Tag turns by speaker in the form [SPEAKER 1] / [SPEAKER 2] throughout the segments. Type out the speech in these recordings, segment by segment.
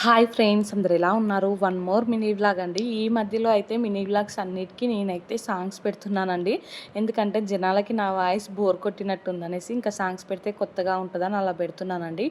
[SPEAKER 1] Hi friends, అందరు ఎలా ఉన్నారు? వన్ మోర్ మినీ వ్లాగ్ అండి. ఈ మధ్యలో అయితే మినీ వ్లాగ్స్ అన్నిటికీ నేనైతే సాంగ్స్ పెడుతున్నానండి. ఎందుకంటే జనాలకి నా వాయిస్ బోర్ కొట్టినట్టుందనేసి ఇంకా సాంగ్స్ పెడితే కొత్తగా ఉంటుందని అలా పెడుతున్నానండి.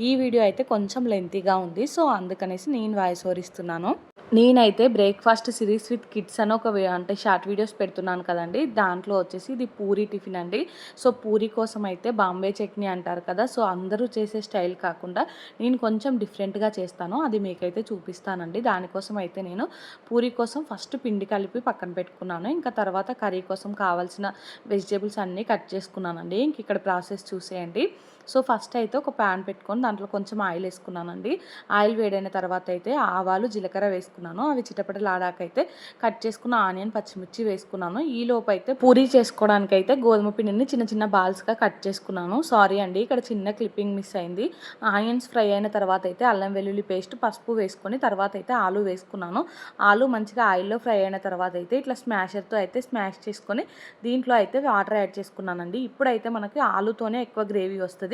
[SPEAKER 1] ఈ వీడియో అయితే కొంచెం లెంతీగా ఉంది, సో అందుకనేసి నేను వాయిస్ ఓవర్ ఇస్తున్నాను. నేనైతే బ్రేక్ఫాస్ట్ సిరీస్ విత్ కిడ్స్ అని ఒక అంటే షార్ట్ వీడియోస్ పెడుతున్నాను కదండి. దాంట్లో వచ్చేసి ఇది పూరీ టిఫిన్ అండి. సో పూరీ కోసం అయితే బాంబే చట్నీ అంటారు కదా, సో అందరూ చేసే స్టైల్ కాకుండా నేను కొంచెం డిఫరెంట్గా చేస్తాను, అది మీకైతే చూపిస్తానండి. దానికోసం అయితే నేను పూరీ కోసం ఫస్ట్ పిండి కలిపి పక్కన పెట్టుకున్నాను. ఇంకా తర్వాత కర్రీ కోసం కావాల్సిన వెజిటేబుల్స్ అన్నీ కట్ చేసుకున్నానండి. ఇంక ఇక్కడ ప్రాసెస్ చూసేయండి. సో ఫస్ట్ అయితే ఒక ప్యాన్ పెట్టుకొని దాంట్లో కొంచెం ఆయిల్ వేసుకున్నానండి. ఆయిల్ వేడైన తర్వాత అయితే ఆవాలు జీలకర్ర వేసుకున్నాను. అవి చిటపటలాడాకైతే కట్ చేసుకున్న ఆనియన్ పచ్చిమిర్చి వేసుకున్నాను. ఈ లోపు అయితే పూరీ చేసుకోవడానికి అయితే గోధుమ పిండిని చిన్న చిన్న బాల్స్గా కట్ చేసుకున్నాను. సారీ అండి, ఇక్కడ చిన్న క్లిప్పింగ్ మిస్ అయింది. ఆనియన్స్ ఫ్రై అయిన తర్వాత అయితే అల్లం వెల్లుల్లి పేస్ట్, పసుపు వేసుకొని తర్వాత అయితే ఆలు వేసుకున్నాను. ఆలు మంచిగా ఆయిల్లో ఫ్రై అయిన తర్వాత అయితే ఇట్లా స్మాషర్తో అయితే స్మాష్ చేసుకొని దీంట్లో అయితే వాటర్ యాడ్ చేసుకున్నానండి. ఇప్పుడైతే మనకి ఆలుతోనే ఎక్కువ గ్రేవీ వస్తుంది.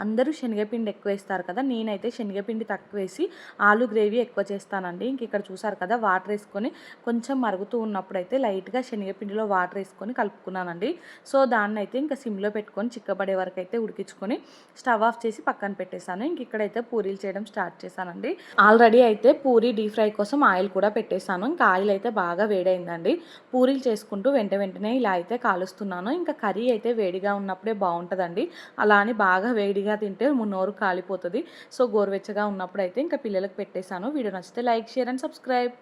[SPEAKER 1] అందరూ శనగపిండి ఎక్కువ వేస్తారు కదా, నేనైతే శనగపిండి తక్కువ వేసి ఆలు గ్రేవీ ఎక్కువ చేస్తానండి. ఇంక ఇక్కడ చూసారు కదా, వాటర్ వేసుకొని కొంచెం మరుగుతూ ఉన్నప్పుడు అయితే లైట్గా శనగపిండిలో వాటర్ వేసుకొని కలుపుకున్నానండి. సో దాన్ని అయితే ఇంకా సిమ్లో పెట్టుకొని చిక్కబడే వరకు అయితే ఉడికించుకొని స్టవ్ ఆఫ్ చేసి పక్కన పెట్టేశాను. ఇంక ఇక్కడైతే పూరీలు చేయడం స్టార్ట్ చేశానండి. ఆల్రెడీ అయితే పూరీ డీప్ ఫ్రై కోసం ఆయిల్ కూడా పెట్టేశాను. ఇంకా ఆయిల్ అయితే బాగా వేడైందండి. పూరీలు చేసుకుంటూ వెంటనే ఇలా అయితే కాలుస్తున్నాను. ఇంకా కర్రీ అయితే వేడిగా ఉన్నప్పుడే బాగుంటుందండి. అలా అని బాగా వేడిగా తింటే నోరు కాలిపోతుంది. సో గోరువెచ్చగా ఉన్నప్పుడు అయితే ఇంకా పిల్లలకు పెట్టేశాను. వీడియో నచ్చితే లైక్, షేర్ అండ్ సబ్స్క్రైబ్.